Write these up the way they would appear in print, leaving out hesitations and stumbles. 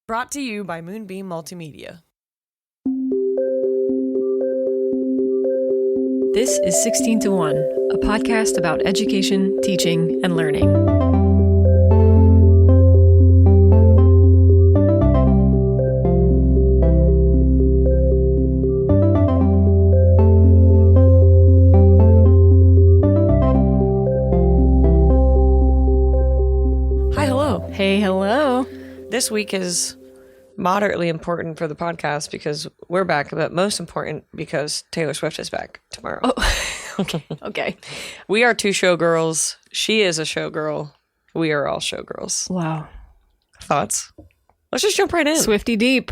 Brought to you by Moonbeam Multimedia. This is 16 to 1, a podcast about education, teaching, and learning. Hi, hello. Hey, hello. This week is moderately important for the podcast because we're back, but most important because Taylor Swift is back tomorrow. Oh, okay. We are two showgirls. She is a showgirl. We are all showgirls. Wow. Thoughts? Let's just jump right in. Swifty deep.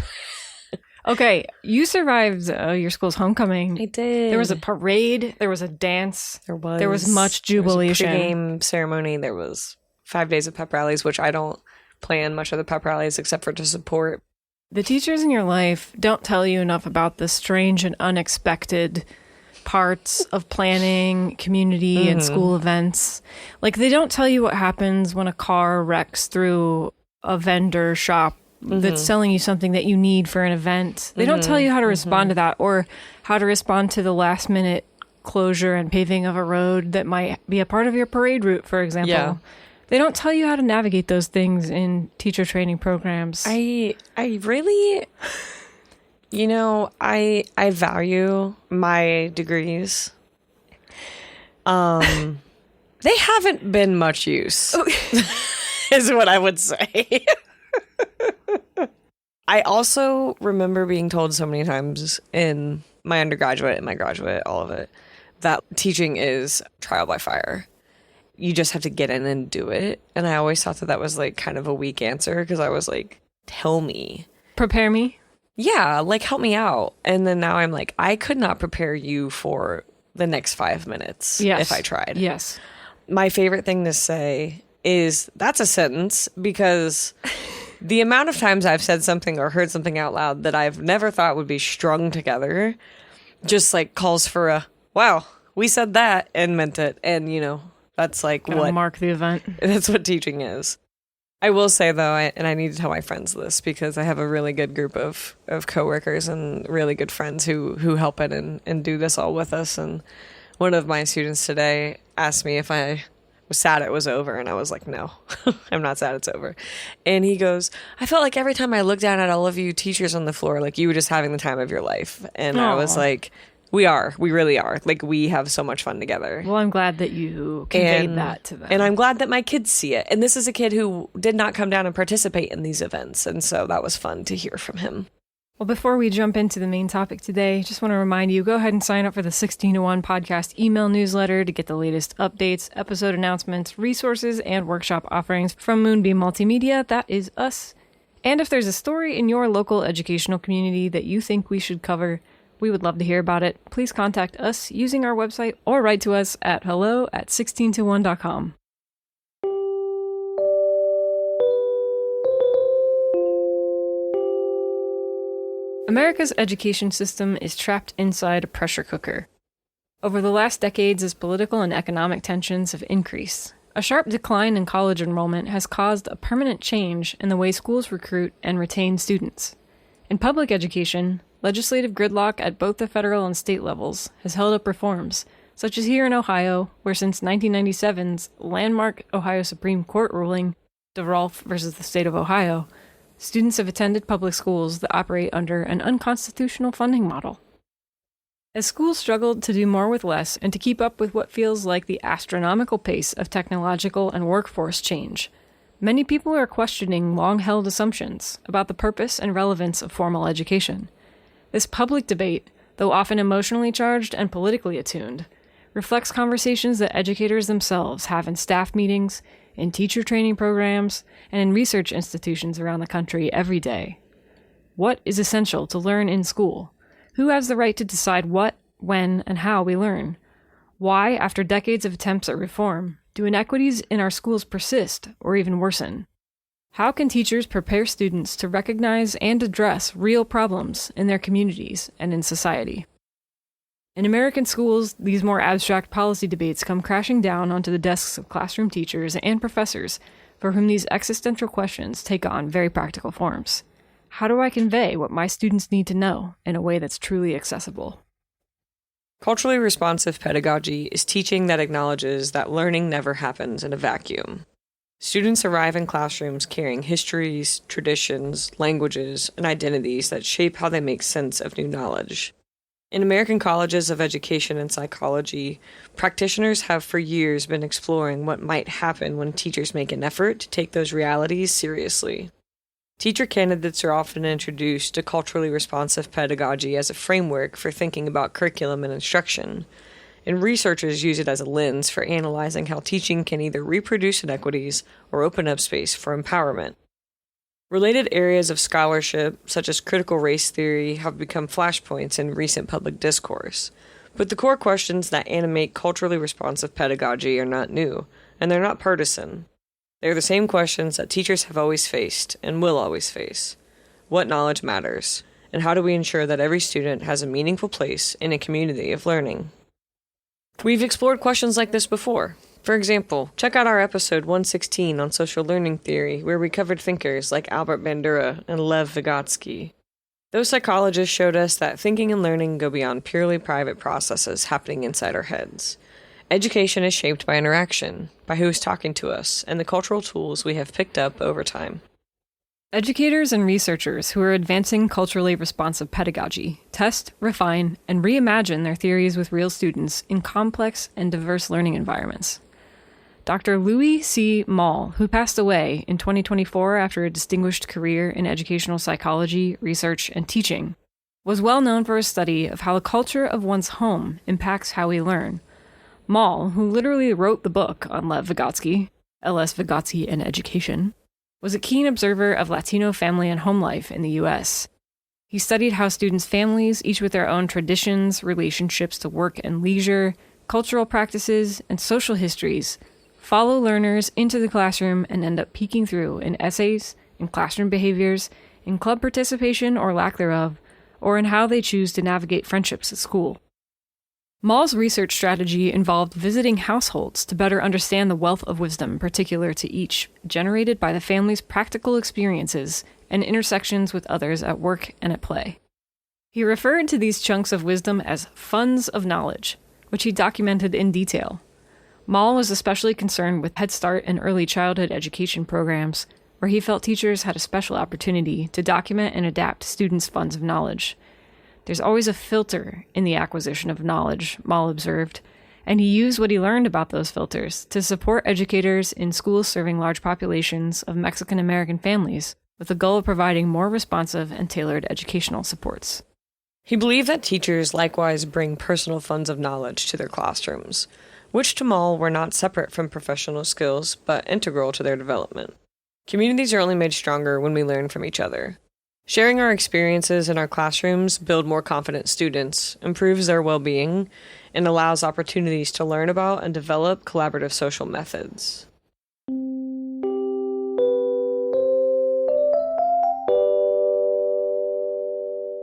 Okay, you survived your school's homecoming. I did. There was a parade. There was a dance. There was. There was much jubilation. There was a pregame ceremony. There was 5 days of pep rallies, which I don't plan much of the pep rallies except for to support. The teachers in your life don't tell you enough about the strange and unexpected parts of planning, community, and school events. Like, they don't tell you what happens when a car wrecks through a vendor shop that's selling you something that you need for an event. They don't tell you how to respond to that, or how to respond to the last minute closure and paving of a road that might be a part of your parade route, for example. Yeah. They don't tell you how to navigate those things in teacher training programs. I really, I value my degrees. They haven't been much use, is what I would say. I also remember being told so many times in my undergraduate and my graduate, all of it, that teaching is trial by fire. You just have to get in and do it. And I always thought that was like kind of a weak answer because I was like, tell me. Prepare me? Yeah, like help me out. And then now I'm like, I could not prepare you for the next 5 minutes if I tried. Yes. My favorite thing to say is that's a sentence because the amount of times I've said something or heard something out loud that I've never thought would be strung together just like calls for a, wow, we said that and meant it. And, that's like what mark the event. That's what teaching is. I will say though, and I need to tell my friends this because I have a really good group of coworkers and really good friends who help it and do this all with us. And one of my students today asked me if I was sad it was over, and I was like, no, I'm not sad it's over. And he goes, I felt like every time I looked down at all of you teachers on the floor, like you were just having the time of your life. And I was like, we really are. Like, we have so much fun together. Well, I'm glad that you conveyed that to them. And I'm glad that my kids see it. And this is a kid who did not come down and participate in these events. And so that was fun to hear from him. Well, before we jump into the main topic today, just want to remind you, go ahead and sign up for the 16 to 1 podcast email newsletter to get the latest updates, episode announcements, resources, and workshop offerings from Moonbeam Multimedia. That is us. And if there's a story in your local educational community that you think we should cover, we would love to hear about it. Please contact us using our website or write to us at hello@16to1.com. America's education system is trapped inside a pressure cooker. Over the last decades, as political and economic tensions have increased, a sharp decline in college enrollment has caused a permanent change in the way schools recruit and retain students. In public education, legislative gridlock at both the federal and state levels has held up reforms, such as here in Ohio, where since 1997's landmark Ohio Supreme Court ruling, DeRolf versus the state of Ohio, students have attended public schools that operate under an unconstitutional funding model. As schools struggled to do more with less and to keep up with what feels like the astronomical pace of technological and workforce change, many people are questioning long-held assumptions about the purpose and relevance of formal education. This public debate, though often emotionally charged and politically attuned, reflects conversations that educators themselves have in staff meetings, in teacher training programs, and in research institutions around the country every day. What is essential to learn in school? Who has the right to decide what, when, and how we learn? Why, after decades of attempts at reform, do inequities in our schools persist or even worsen? How can teachers prepare students to recognize and address real problems in their communities and in society? In American schools, these more abstract policy debates come crashing down onto the desks of classroom teachers and professors for whom these existential questions take on very practical forms. How do I convey what my students need to know in a way that's truly accessible? Culturally responsive pedagogy is teaching that acknowledges that learning never happens in a vacuum. Students arrive in classrooms carrying histories, traditions, languages, and identities that shape how they make sense of new knowledge. In American colleges of education and psychology, practitioners have for years been exploring what might happen when teachers make an effort to take those realities seriously. Teacher candidates are often introduced to culturally responsive pedagogy as a framework for thinking about curriculum and instruction, and researchers use it as a lens for analyzing how teaching can either reproduce inequities or open up space for empowerment. Related areas of scholarship, such as critical race theory, have become flashpoints in recent public discourse. But the core questions that animate culturally responsive pedagogy are not new, and they're not partisan. They're the same questions that teachers have always faced and will always face. What knowledge matters, and how do we ensure that every student has a meaningful place in a community of learning? We've explored questions like this before. For example, check out our episode 116 on social learning theory, where we covered thinkers like Albert Bandura and Lev Vygotsky. Those psychologists showed us that thinking and learning go beyond purely private processes happening inside our heads. Education is shaped by interaction, by who is talking to us, and the cultural tools we have picked up over time. Educators and researchers who are advancing culturally responsive pedagogy test, refine, and reimagine their theories with real students in complex and diverse learning environments. Dr. Louis C. Moll, who passed away in 2024 after a distinguished career in educational psychology, research, and teaching, was well known for his study of how the culture of one's home impacts how we learn. Moll, who literally wrote the book on Lev Vygotsky, L.S. Vygotsky and Education, was a keen observer of Latino family and home life in the U.S. He studied how students' families, each with their own traditions, relationships to work and leisure, cultural practices, and social histories, follow learners into the classroom and end up peeking through in essays, in classroom behaviors, in club participation or lack thereof, or in how they choose to navigate friendships at school. Moll's research strategy involved visiting households to better understand the wealth of wisdom particular to each, generated by the family's practical experiences and intersections with others at work and at play. He referred to these chunks of wisdom as funds of knowledge, which he documented in detail. Moll was especially concerned with Head Start and early childhood education programs, where he felt teachers had a special opportunity to document and adapt students' funds of knowledge. There's always a filter in the acquisition of knowledge, Moll observed, and he used what he learned about those filters to support educators in schools serving large populations of Mexican-American families, with the goal of providing more responsive and tailored educational supports. He believed that teachers likewise bring personal funds of knowledge to their classrooms, which to Moll were not separate from professional skills, but integral to their development. Communities are only made stronger when we learn from each other. Sharing our experiences in our classrooms build more confident students, improves their well-being, and allows opportunities to learn about and develop collaborative social methods.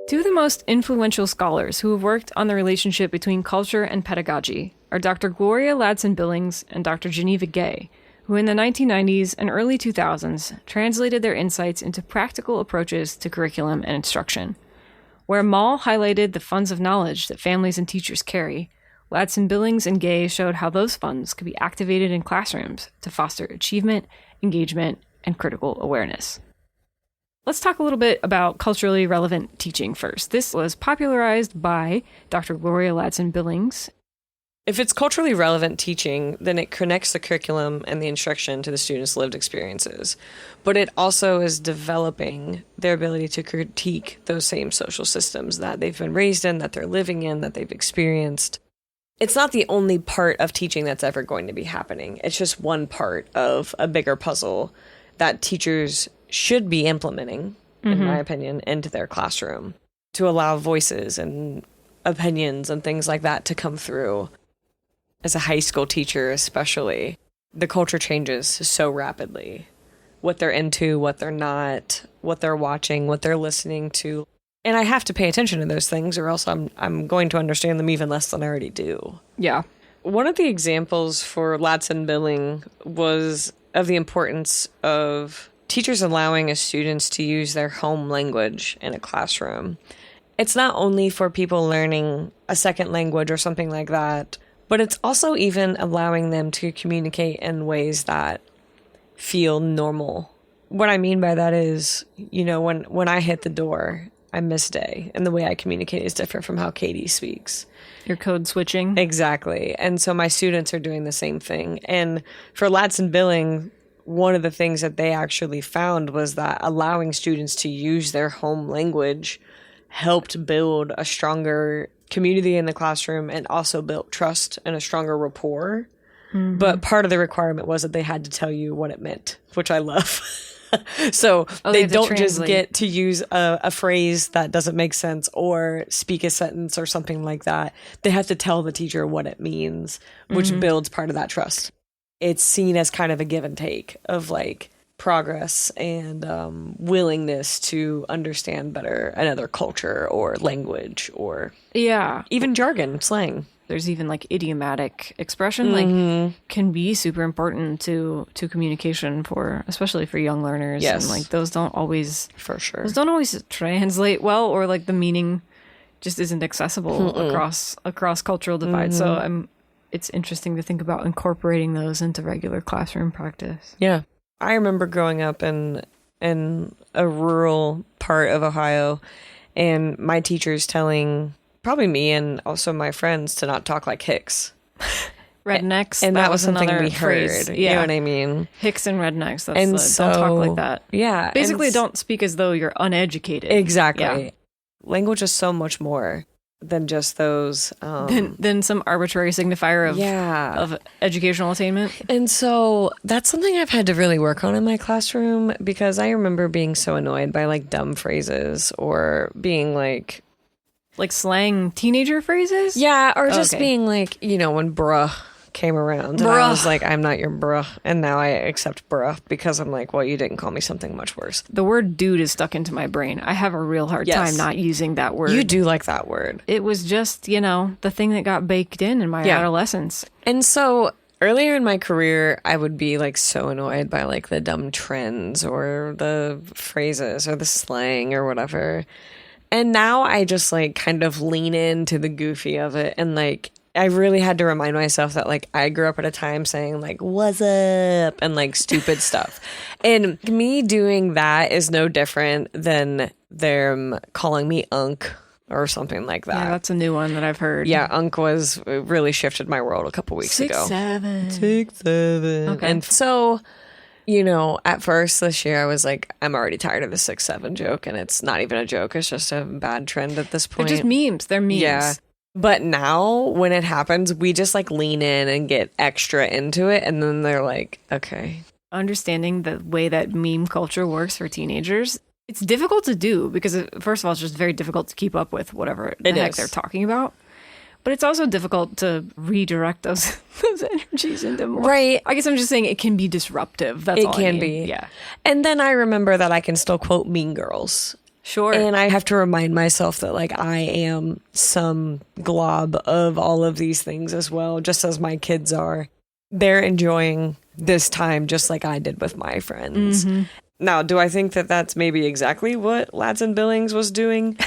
Two of the most influential scholars who have worked on the relationship between culture and pedagogy are Dr. Gloria Ladson-Billings and Dr. Geneva Gay, who in the 1990s and early 2000s translated their insights into practical approaches to curriculum and instruction. Where Moll highlighted the funds of knowledge that families and teachers carry, Ladson-Billings and Gay showed how those funds could be activated in classrooms to foster achievement, engagement, and critical awareness. Let's talk a little bit about culturally relevant teaching first. This was popularized by Dr. Gloria Ladson-Billings. If it's culturally relevant teaching, then it connects the curriculum and the instruction to the students' lived experiences. But it also is developing their ability to critique those same social systems that they've been raised in, that they're living in, that they've experienced. It's not the only part of teaching that's ever going to be happening. It's just one part of a bigger puzzle that teachers should be implementing, in my opinion, into their classroom to allow voices and opinions and things like that to come through. As a high school teacher especially, the culture changes so rapidly. What they're into, what they're not, what they're watching, what they're listening to. And I have to pay attention to those things or else I'm going to understand them even less than I already do. Yeah. One of the examples for Ladson-Billings was of the importance of teachers allowing students to use their home language in a classroom. It's not only for people learning a second language or something like that, but it's also even allowing them to communicate in ways that feel normal. What I mean by that is, when I hit the door, I miss Day, and the way I communicate is different from how Katie speaks. You're code switching. Exactly. And so my students are doing the same thing. And for Ladson-Billings, one of the things that they actually found was that allowing students to use their home language helped build a stronger community in the classroom and also built trust and a stronger rapport. Mm-hmm. But part of the requirement was that they had to tell you what it meant, which I love. So they don't just get to use a phrase that doesn't make sense or speak a sentence or something like that. They have to tell the teacher what it means, which builds part of that trust. It's seen as kind of a give and take of like progress and willingness to understand better another culture or language or even jargon, slang. There's even like idiomatic expression, like can be super important to communication especially for young learners. Yes. And like those don't always translate well, or like the meaning just isn't accessible across cultural divides. So it's interesting to think about incorporating those into regular classroom practice. Yeah. I remember growing up in a rural part of Ohio and my teachers telling probably me and also my friends to not talk like Hicks. Rednecks. And that was something we heard. Phrase. Yeah. You know what I mean? Hicks and rednecks. Don't talk like that. Yeah. Basically, don't speak as though you're uneducated. Exactly. Yeah. Language is so much more than just those. Than some arbitrary signifier of educational attainment. And so that's something I've had to really work on in my classroom, because I remember being so annoyed by like dumb phrases or being like slang teenager phrases? Yeah, or just being like, when bruh came around. And I was like, I'm not your bruh. And now I accept bruh because I'm like, well, you didn't call me something much worse. The word dude is stuck into my brain. I have a real hard time not using that word. You do like that word. It was just, the thing that got baked in my adolescence. And so earlier in my career, I would be like so annoyed by like the dumb trends or the phrases or the slang or whatever. And now I just like kind of lean into the goofy of it. And like, I really had to remind myself that like I grew up at a time saying like, what's up? And like stupid stuff. And me doing that is no different than them calling me unk or something like that. Yeah, that's a new one that I've heard. Yeah, unk really shifted my world a couple weeks ago. 6'7". Okay. And so, at first this year I was like, I'm already tired of the 6'7" joke, and it's not even a joke. It's just a bad trend at this point. They're just memes. They're memes. Yeah. But now when it happens, we just like lean in and get extra into it. And then they're like, okay. Understanding the way that meme culture works for teenagers, it's difficult to do because, first of all, it's just very difficult to keep up with whatever the heck they're talking about. But it's also difficult to redirect those energies into more. Right. I guess I'm just saying it can be disruptive. That's all I mean. It can be. Yeah. And then I remember that I can still quote Mean Girls. Sure. And I have to remind myself that like I am some glob of all of these things as well, just as my kids are. They're enjoying this time just like I did with my friends. Mm-hmm. Now, do I think that that's maybe exactly what Ladson-Billings was doing?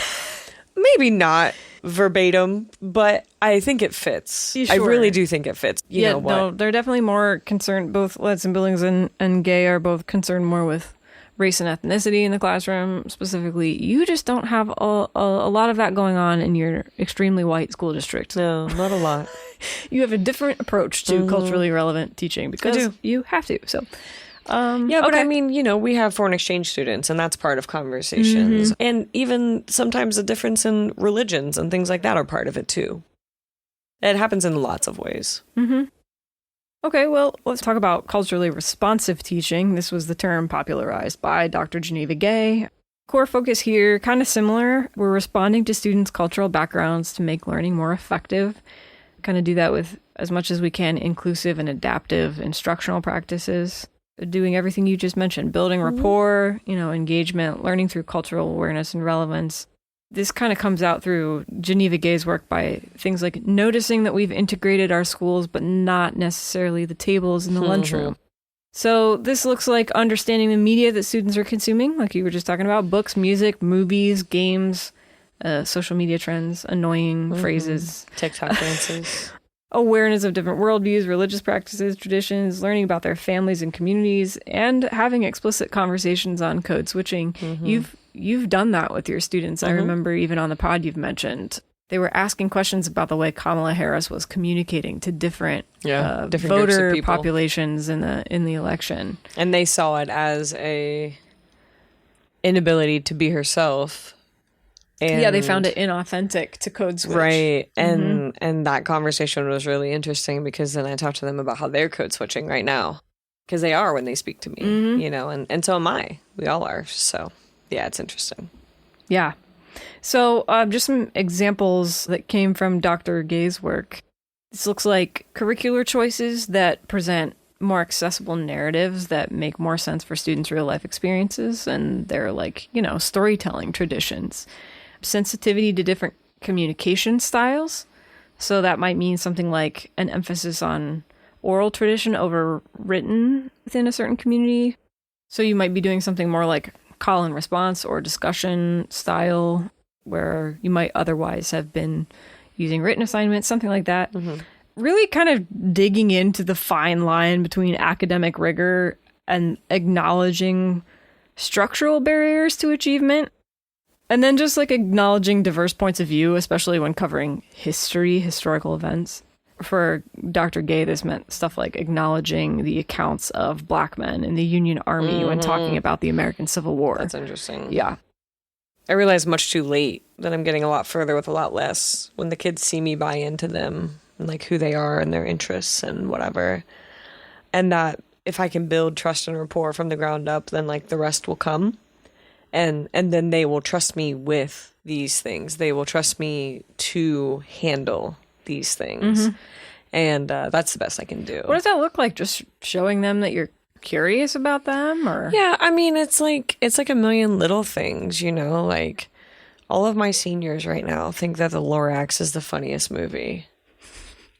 Maybe not verbatim, but I think it fits. Sure. I really do think it fits. You know what? No, they're definitely more concerned. Both Ladson-Billings and Gay are both concerned more with race and ethnicity in the classroom. Specifically, you just don't have a lot of that going on in your extremely white school district. No, not a lot. You have a different approach to culturally relevant teaching because you have to. So. But I mean, we have foreign exchange students, and that's part of conversations. Mm-hmm. And even sometimes the difference in religions and things like that are part of it too. It happens in lots of ways. Mm-hmm. Okay, well, let's talk about culturally responsive teaching. This was the term popularized by Dr. Geneva Gay. Core focus here, kind of similar. We're responding to students' cultural backgrounds to make learning more effective. Kind of do that with, as much as we can, inclusive and adaptive instructional practices. Doing everything you just mentioned, building rapport, engagement, learning through cultural awareness and relevance. This kind of comes out through Geneva Gay's work by things like noticing that we've integrated our schools, but not necessarily the tables in the lunchroom. So this looks like understanding the media that students are consuming, like you were just talking about, books, music, movies, games, social media trends, annoying phrases. TikTok dances. Awareness of different worldviews, religious practices, traditions, learning about their families and communities, and having explicit conversations on code switching. You've done that with your students. I remember even on the pod you've mentioned, they were asking questions about the way Kamala Harris was communicating to different voter populations in the election. And they saw it as a inability to be herself. And they found it inauthentic to code switch. Right. And that conversation was really interesting because then I talked to them about how they're code switching right now. Because they are when they speak to me, you know, and so am I. We all are. So, yeah, it's interesting. Yeah. So just some examples that came from Dr. Gay's work. This looks like curricular choices that present more accessible narratives that make more sense for students' real life experiences. And they're like, you know, storytelling traditions. Sensitivity to different communication styles. So that might mean something like an emphasis on oral tradition over written within a certain community. So you might be doing something more like call and response or discussion style, where you might otherwise have been using written assignments, something like that. Really kind of digging into the fine line between academic rigor and acknowledging structural barriers to achievement. And then just like acknowledging diverse points of view, especially when covering historical events. For Dr. Gay, this meant stuff like acknowledging the accounts of Black men in the Union Army when talking about the American Civil War. That's interesting. Yeah. I realized much too late that I'm getting a lot further with a lot less when the kids see me buy into them and like who they are and their interests and whatever. And that if I can build trust and rapport from the ground up, then like the rest will come. And then they will trust me with these things. They will trust me to handle these things. And that's the best I can do. What does that look like? Just showing them that you're curious about them, or? Yeah, I mean, it's like a million little things, you know, like all of my seniors right now think that The Lorax is the funniest movie.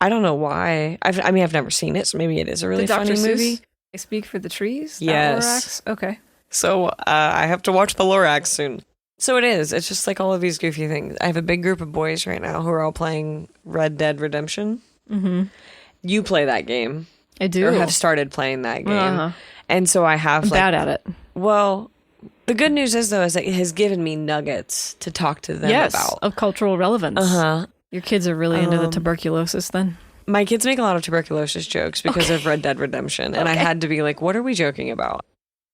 I don't know why. I've never seen it, so maybe it is a really funny movie. I Speak for the Trees? Yes. Lorax? Okay. So I have to watch The Lorax soon. So it is. It's just like all of these goofy things. I have a big group of boys right now who are all playing Red Dead Redemption. You play that game. I do. Or have started playing that game. And so I have... I'm bad at it. Well, the good news is, though, is that it has given me nuggets to talk to them about. Of cultural relevance. Your kids are really into the tuberculosis then? My kids make a lot of tuberculosis jokes because of Red Dead Redemption. And I had to be like, what are we joking about?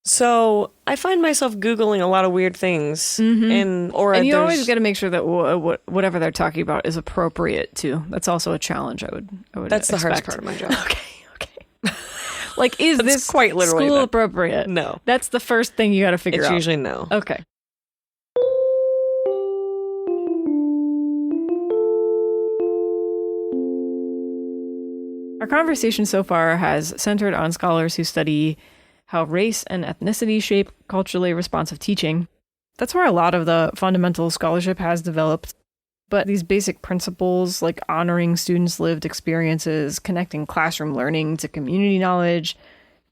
So I find myself Googling a lot of weird things. And you always got to make sure that whatever they're talking about is appropriate, too. That's also a challenge, I would That's expect. the hardest part of my job. Okay. Like, is this quite literally school appropriate? No. That's the first thing you got to figure out. It's usually no. Okay. Our conversation so far has centered on scholars who study how race and ethnicity shape culturally responsive teaching. That's where a lot of the fundamental scholarship has developed. But these basic principles, like honoring students' lived experiences, connecting classroom learning to community knowledge,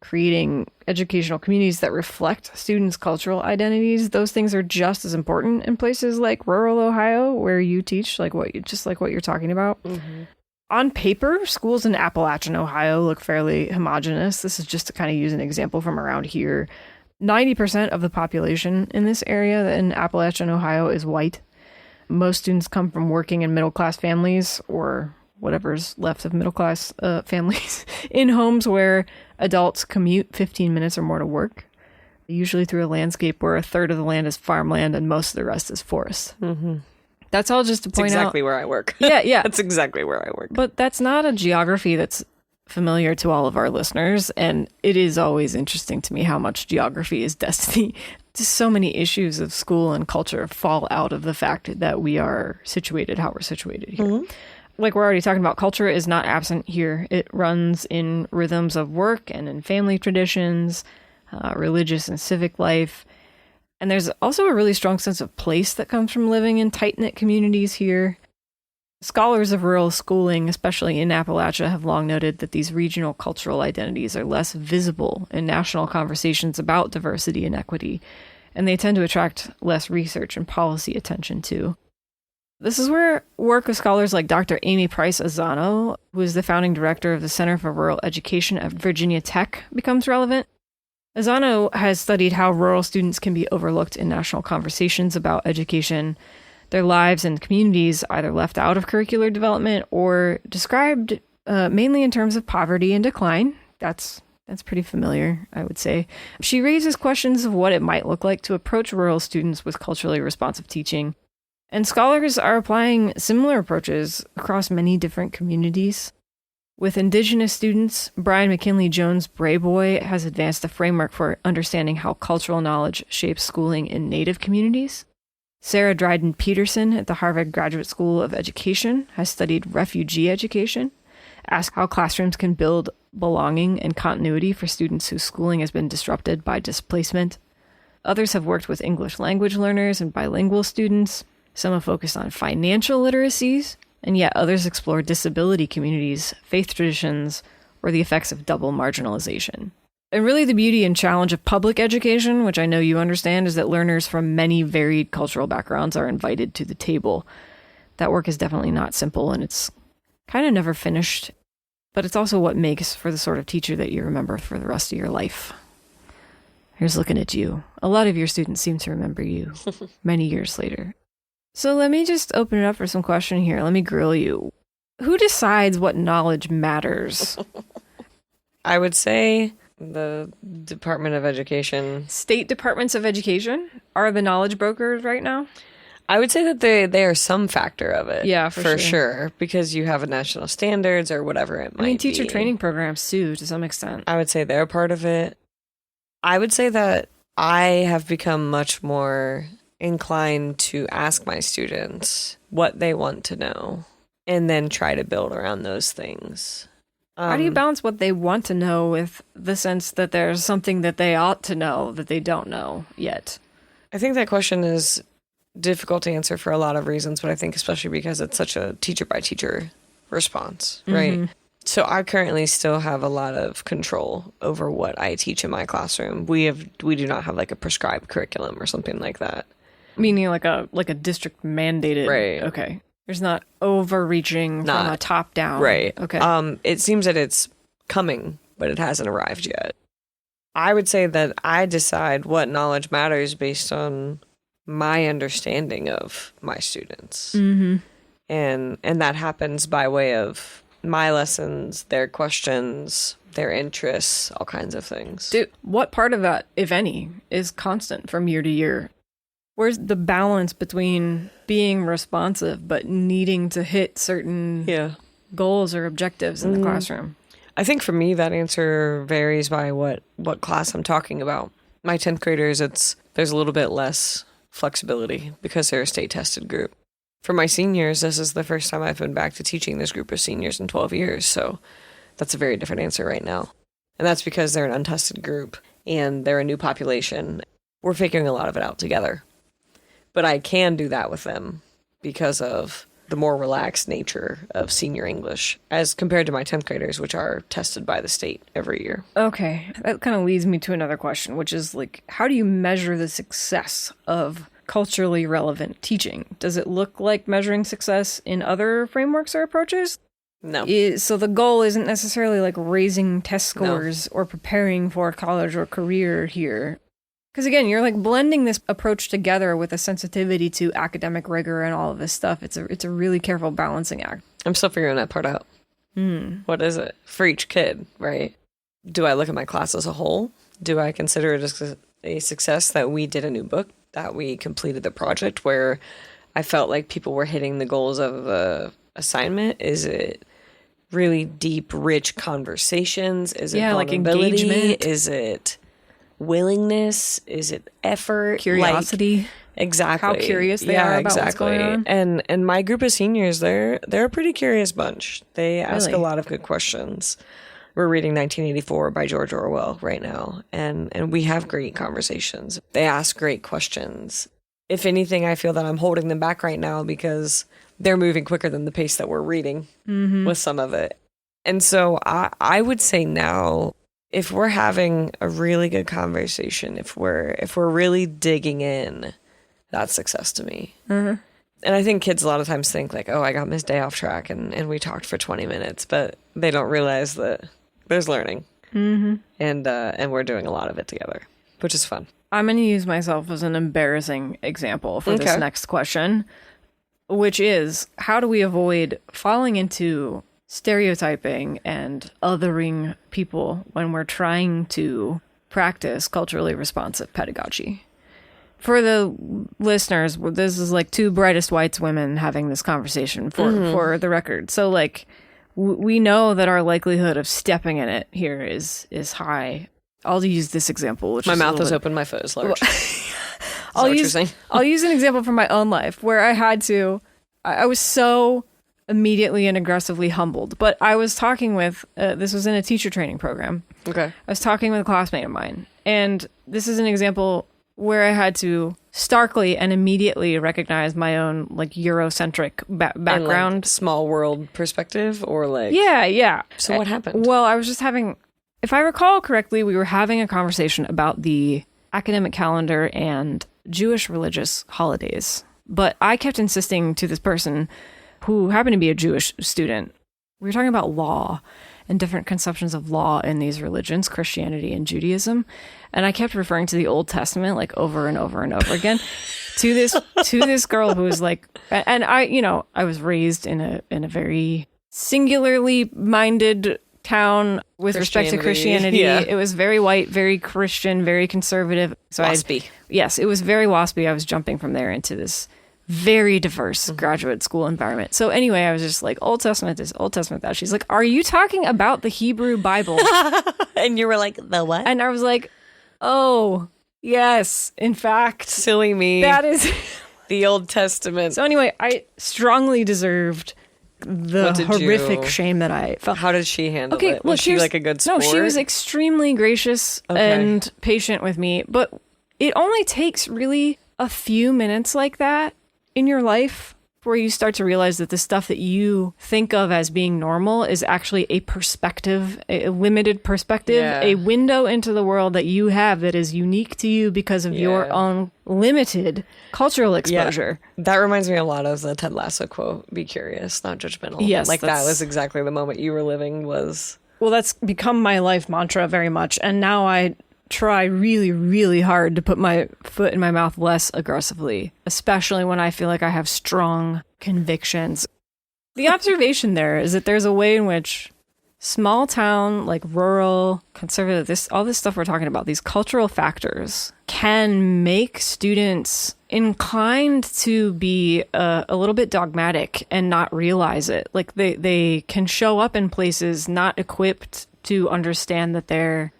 creating educational communities that reflect students' cultural identities, those things are just as important in places like rural Ohio, where you teach, like what you're talking about. On paper, schools in Appalachian Ohio look fairly homogenous. This is just to kind of use an example from around here. 90% of the population in this area in Appalachian Ohio is white. Most students come from working and middle-class families, or whatever's left of middle-class families, in homes where adults commute 15 minutes or more to work, usually through a landscape where a third of the land is farmland and most of the rest is forest. That's all just to point out. That's exactly where I work. Yeah. That's exactly where I work. But that's not a geography that's familiar to all of our listeners, and it is always interesting to me how much geography is destiny. Just so many issues of school and culture fall out of the fact that we are situated how we're situated here. Like we're already talking about, culture is not absent here. It runs in rhythms of work and in family traditions, religious and civic life. And there's also a really strong sense of place that comes from living in tight-knit communities here. Scholars of rural schooling, especially in Appalachia, have long noted that these regional cultural identities are less visible in national conversations about diversity and equity, and they tend to attract less research and policy attention too. This is where work of scholars like Dr. Amy Price Azzano, who is the founding director of the Center for Rural Education at Virginia Tech, becomes relevant. Azzano has studied how rural students can be overlooked in national conversations about education, their lives and communities either left out of curricular development or described mainly in terms of poverty and decline. That's pretty familiar, I would say. She raises questions of what it might look like to approach rural students with culturally responsive teaching. And scholars are applying similar approaches across many different communities. With Indigenous students, Brian McKinley Jones Brayboy has advanced a framework for understanding how cultural knowledge shapes schooling in Native communities. Sarah Dryden Peterson at the Harvard Graduate School of Education has studied refugee education, asked how classrooms can build belonging and continuity for students whose schooling has been disrupted by displacement. Others have worked with English language learners and bilingual students. Some have focused on financial literacies, and yet others explore disability communities, faith traditions, or the effects of double marginalization. And really the beauty and challenge of public education, which I know you understand, is that learners from many varied cultural backgrounds are invited to the table. That work is definitely not simple, and it's kind of never finished, but it's also what makes for the sort of teacher that you remember for the rest of your life. Here's looking at you. A lot of your students seem to remember you many years later. So let me just open it up for some question here. Let me grill you. Who decides what knowledge matters? I would say the Department of Education. State departments of education are the knowledge brokers right now? I would say that they are some factor of it. Yeah, for sure. Because you have a national standards or whatever it might be. I mean, teacher training programs too, to some extent. I would say they're part of it. I would say that I have become much more inclined to ask my students what they want to know and then try to build around those things. How do you balance what they want to know with the sense that there's something that they ought to know that they don't know yet? I think that question is difficult to answer for a lot of reasons, but I think especially because it's such a teacher by teacher response, right? Mm-hmm. So I currently still have a lot of control over what I teach in my classroom. We do not have like a prescribed curriculum or something like that. Meaning like a district mandated. Right. Okay. There's not overreaching from a top down. Right. Okay. It seems that it's coming, but it hasn't arrived yet. I would say that I decide what knowledge matters based on my understanding of my students. Mm-hmm. And that happens by way of my lessons, their questions, their interests, all kinds of things. What part of that, if any, is constant from year to year? Where's the balance between being responsive but needing to hit certain goals or objectives in the classroom? I think for me, that answer varies by what class I'm talking about. My 10th graders, there's a little bit less flexibility because they're a state-tested group. For my seniors, this is the first time I've been back to teaching this group of seniors in 12 years, so that's a very different answer right now. And that's because they're an untested group and they're a new population. We're figuring a lot of it out together. But I can do that with them because of the more relaxed nature of senior English as compared to my 10th graders, which are tested by the state every year. Okay. That kind of leads me to another question, which is like, how do you measure the success of culturally relevant teaching? Does it look like measuring success in other frameworks or approaches? No. So the goal isn't necessarily like raising test scores or preparing for college or career here. Because again, you're like blending this approach together with a sensitivity to academic rigor and all of this stuff. It's a really careful balancing act. I'm still figuring that part out. What is it for each kid, right? Do I look at my class as a whole? Do I consider it a success that we did a new book, that we completed the project where I felt like people were hitting the goals of the assignment? Is it really deep, rich conversations? Is it vulnerability? Like engagement? Is it willingness? Is it effort? Curiosity? Exactly. How curious they are about what's going on? And my group of seniors, they're a pretty curious bunch. They ask a lot of good questions. We're reading 1984 by George Orwell right now, and we have great conversations. They ask great questions. if anything, I feel that I'm holding them back right now because they're moving quicker than the pace that we're reading with some of it. And so I would say now, if we're having a really good conversation, if we're really digging in, that's success to me. And I think kids a lot of times think like, oh, I got Miss Day off track and we talked for 20 minutes, but they don't realize that there's learning. And we're doing a lot of it together, which is fun. I'm going to use myself as an embarrassing example for this next question, which is, how do we avoid falling into stereotyping and othering people when we're trying to practice culturally responsive pedagogy? For the listeners, this is like two brightest whites women having this conversation for the record. So like, we know that our likelihood of stepping in it here is high. I'll use this example, which my mouth is open, my foot is large. I'll use an example from my own life where I was so immediately and aggressively humbled. But I was talking with, this was in a teacher training program. Okay. I was talking with a classmate of mine. And this is an example where I had to starkly and immediately recognize my own like Eurocentric background. Like, small world perspective or like... Yeah. So what happened? Well, I was just if I recall correctly, we were having a conversation about the academic calendar and Jewish religious holidays. But I kept insisting to this person who happened to be a Jewish student. We were talking about law and different conceptions of law in these religions, Christianity and Judaism. And I kept referring to the Old Testament like over and over and over again to this girl who was like, and I was raised in a very singularly minded town with respect to Christianity. Yeah. It was very white, very Christian, very conservative. So waspy. Yes, it was very waspy. I was jumping from there into this very diverse graduate school environment. So anyway, I was just like, Old Testament this, Old Testament that. She's like, are you talking about the Hebrew Bible? And you were like, the what? And I was like, oh, yes, in fact. Silly me. That is the Old Testament. So anyway, I strongly deserved the horrific shame that I felt. How did she handle it? Was she like a good sport? No, she was extremely gracious and patient with me. But it only takes really a few minutes like that in your life where you start to realize that the stuff that you think of as being normal is actually a perspective, a limited perspective, a window into the world that you have that is unique to you because of your own limited cultural exposure. Yeah. That reminds me a lot of the Ted Lasso quote, be curious, not judgmental. Yes. Like that was exactly the moment you were living was... Well, that's become my life mantra very much. And now I try really, really hard to put my foot in my mouth less aggressively, especially when I feel like I have strong convictions. The observation there is that there's a way in which small town, like rural, conservative, all this stuff we're talking about, these cultural factors can make students inclined to be a little bit dogmatic and not realize it. Like they can show up in places not equipped to understand that their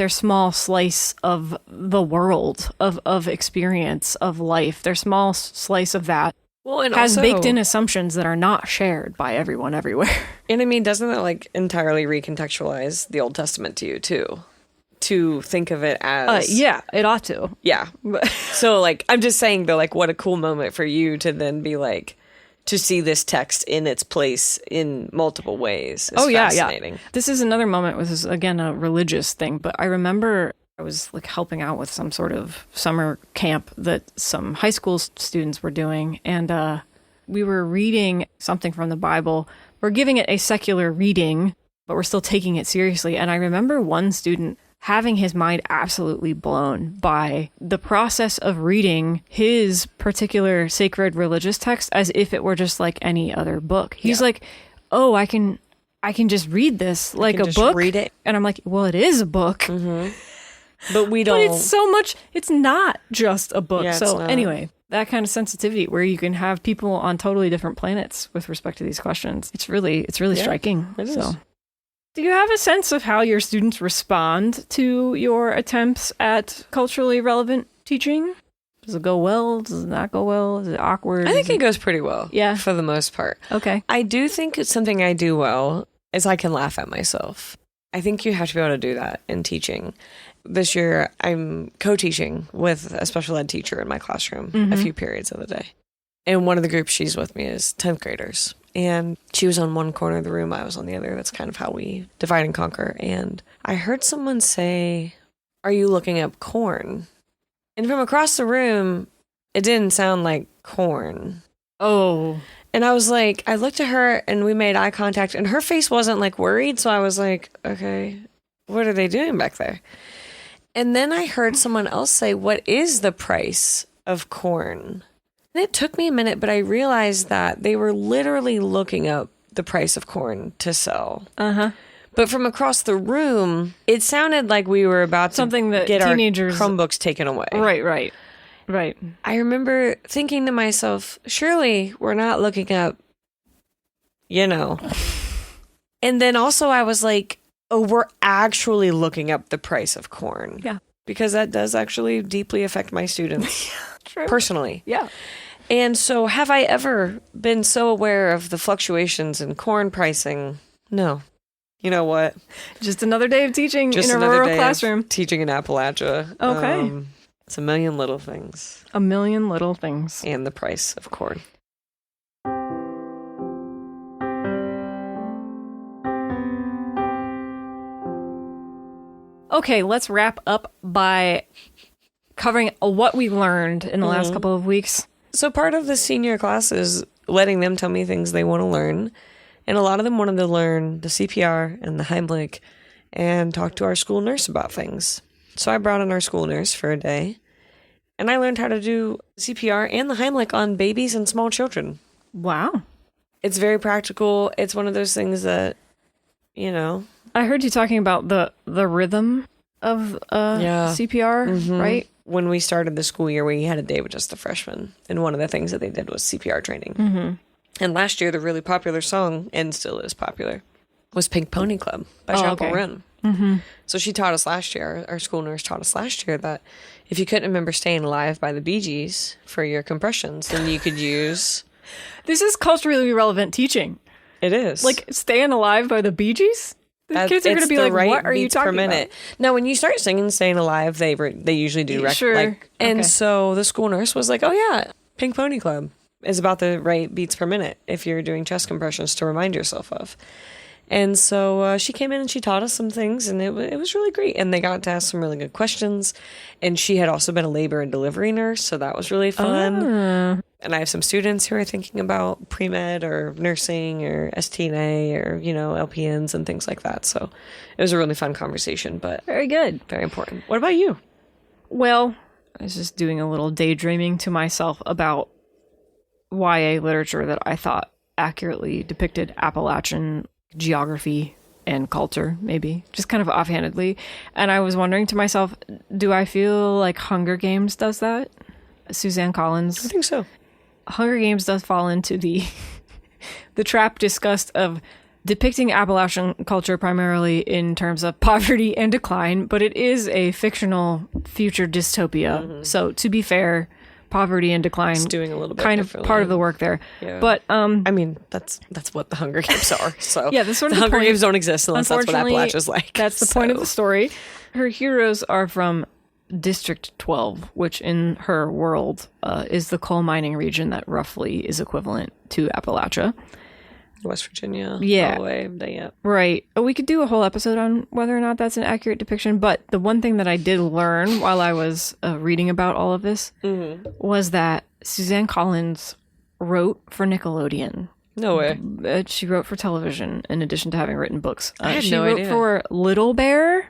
small slice of the world, of experience, of life, their small slice of that has baked in assumptions that are not shared by everyone everywhere. And I mean, doesn't that like entirely recontextualize the Old Testament to you too? To think of it as... yeah, it ought to. Yeah. So like, I'm just saying though, like what a cool moment for you to then be like, to see this text in its place in multiple ways is fascinating. Yeah. This is another moment, which is, again, a religious thing, but I remember I was like helping out with some sort of summer camp that some high school students were doing, and we were reading something from the Bible. We're giving it a secular reading, but we're still taking it seriously. And I remember one student having his mind absolutely blown by the process of reading his particular sacred religious text as if it were just like any other book. He's like, oh, I can just read this like a book. Read it. And I'm like, well, it is a book. Mm-hmm. But we don't. But it's so much, it's not just a book. So anyway, that kind of sensitivity where you can have people on totally different planets with respect to these questions. It's really striking. It is. Do you have a sense of how your students respond to your attempts at culturally relevant teaching? Does it go well? Does it not go well? Is it awkward? I think it goes pretty well. Yeah. For the most part. Okay. I do think it's something I do well is I can laugh at myself. I think you have to be able to do that in teaching. this year I'm co-teaching with a special ed teacher in my classroom a few periods of the day. And one of the groups she's with me is 10th graders. And she was on one corner of the room, I was on the other. That's kind of how we divide and conquer. And I heard someone say, "Are you looking up corn?" And from across the room, it didn't sound like corn. Oh. And I was like, I looked at her and we made eye contact and her face wasn't like worried. So I was like, okay, what are they doing back there? And then I heard someone else say, "What is the price of corn?" And it took me a minute, but I realized that they were literally looking up the price of corn to sell. But from across the room, it sounded like we were about Something to that get teenagers... our Chromebooks taken away. Right. I remember thinking to myself, surely we're not looking up, And then also I was like, oh, we're actually looking up the price of corn. Yeah. Because that does actually deeply affect my students. True. Personally. Yeah. And so have I ever been so aware of the fluctuations in corn pricing? No. You know what? Just another day of teaching Just in a another rural day classroom. of teaching in Appalachia. Okay. It's a million little things. A million little things. And the price of corn. Okay, let's wrap up by covering what we learned in the last couple of weeks. So part of the senior class is letting them tell me things they want to learn. And a lot of them wanted to learn the CPR and the Heimlich and talk to our school nurse about things. So I brought in our school nurse for a day. And I learned how to do CPR and the Heimlich on babies and small children. Wow. It's very practical. It's one of those things that, I heard you talking about the rhythm of CPR, right? When we started the school year, we had a day with just the freshmen. And one of the things that they did was CPR training. And last year, the really popular song, and still is popular, was Pink Pony Club by Chappell Roan. So she taught us last year, our school nurse taught us last year, that if you couldn't remember Staying Alive by the Bee Gees for your compressions, then you could use... This is culturally relevant teaching. It is. Like, Staying Alive by the Bee Gees? The kids are going to be like, what are you talking about? No, when you start singing Staying Alive, they usually do. And so the school nurse was like, oh yeah, Pink Pony Club is about the right beats per minute if you're doing chest compressions to remind yourself of. And so she came in and she taught us some things, and it was really great. And they got to ask some really good questions. And she had also been a labor and delivery nurse, so that was really fun. And I have some students who are thinking about pre-med or nursing or STNA or, LPNs and things like that. So it was a really fun conversation, but very good. Very important. What about you? Well, I was just doing a little daydreaming to myself about YA literature that I thought accurately depicted Appalachian geography and culture, maybe, just kind of offhandedly. And I was wondering to myself, do I feel like Hunger Games does that? Suzanne Collins. I think so. Hunger Games does fall into the trap discussed of depicting Appalachian culture primarily in terms of poverty and decline, but it is a fictional future dystopia. So to be fair, poverty and decline it's doing a little bit kind of part of the work there. Yeah. But I mean, that's what the Hunger Games are. So yeah, that's sort of the Hunger point. Games don't exist unless that's what Appalachia's like. That's the point of the story. Her heroes are from District 12, which in her world is the coal mining region that roughly is equivalent to Appalachia. West Virginia. Yeah. All the way. Yeah. Right. We could do a whole episode on whether or not that's an accurate depiction, but the one thing that I did learn while I was reading about all of this was that Suzanne Collins wrote for Nickelodeon. No way. She wrote for television in addition to having written books. I had she no wrote idea. for Little Bear,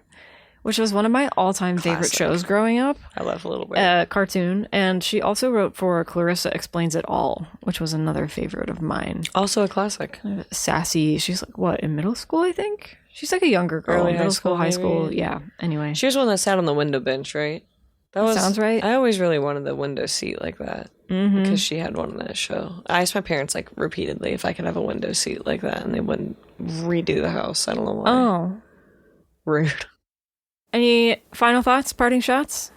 which was one of my all-time favorite shows growing up. I love Little Bear. Cartoon. And she also wrote for Clarissa Explains It All, which was another favorite of mine. Also a classic. Sassy. She's like, what, in middle school, I think? She's like a younger girl. Early middle school, high maybe. school. Yeah. Anyway. She was one that sat on the window bench, right? That sounds right. I always really wanted the window seat like that because she had one in that show. I asked my parents like repeatedly if I could have a window seat like that, and they wouldn't redo the house. I don't know why. Oh. Rude. Any final thoughts, parting shots?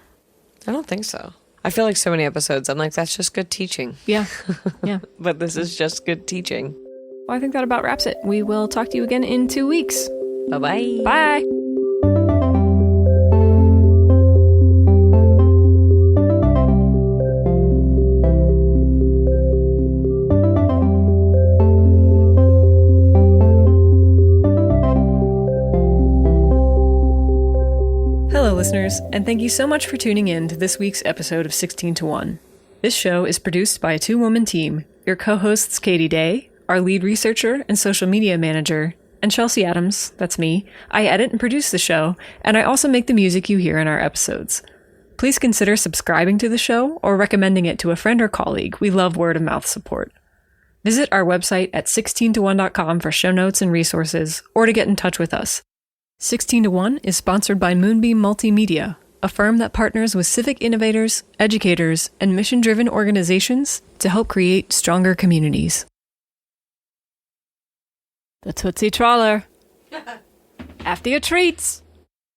I don't think so. I feel like so many episodes, I'm like, that's just good teaching. Yeah. Yeah. But this is just good teaching. Well, I think that about wraps it. We will talk to you again in 2 weeks. Bye-bye. Bye. listeners, and thank you so much for tuning in to this week's episode of 16 to 1. This show is produced by a two-woman team, your co-hosts Katie Day, our lead researcher and social media manager, and Chelsea Adams, that's me. I edit and produce the show, and I also make the music you hear in our episodes. Please consider subscribing to the show or recommending it to a friend or colleague. We love word-of-mouth support. Visit our website at 16to1.com for show notes and resources, or to get in touch with us. 16 to 1 is sponsored by Moonbeam Multimedia, a firm that partners with civic innovators, educators, and mission-driven organizations to help create stronger communities. The Tootsie Trawler. After your treats!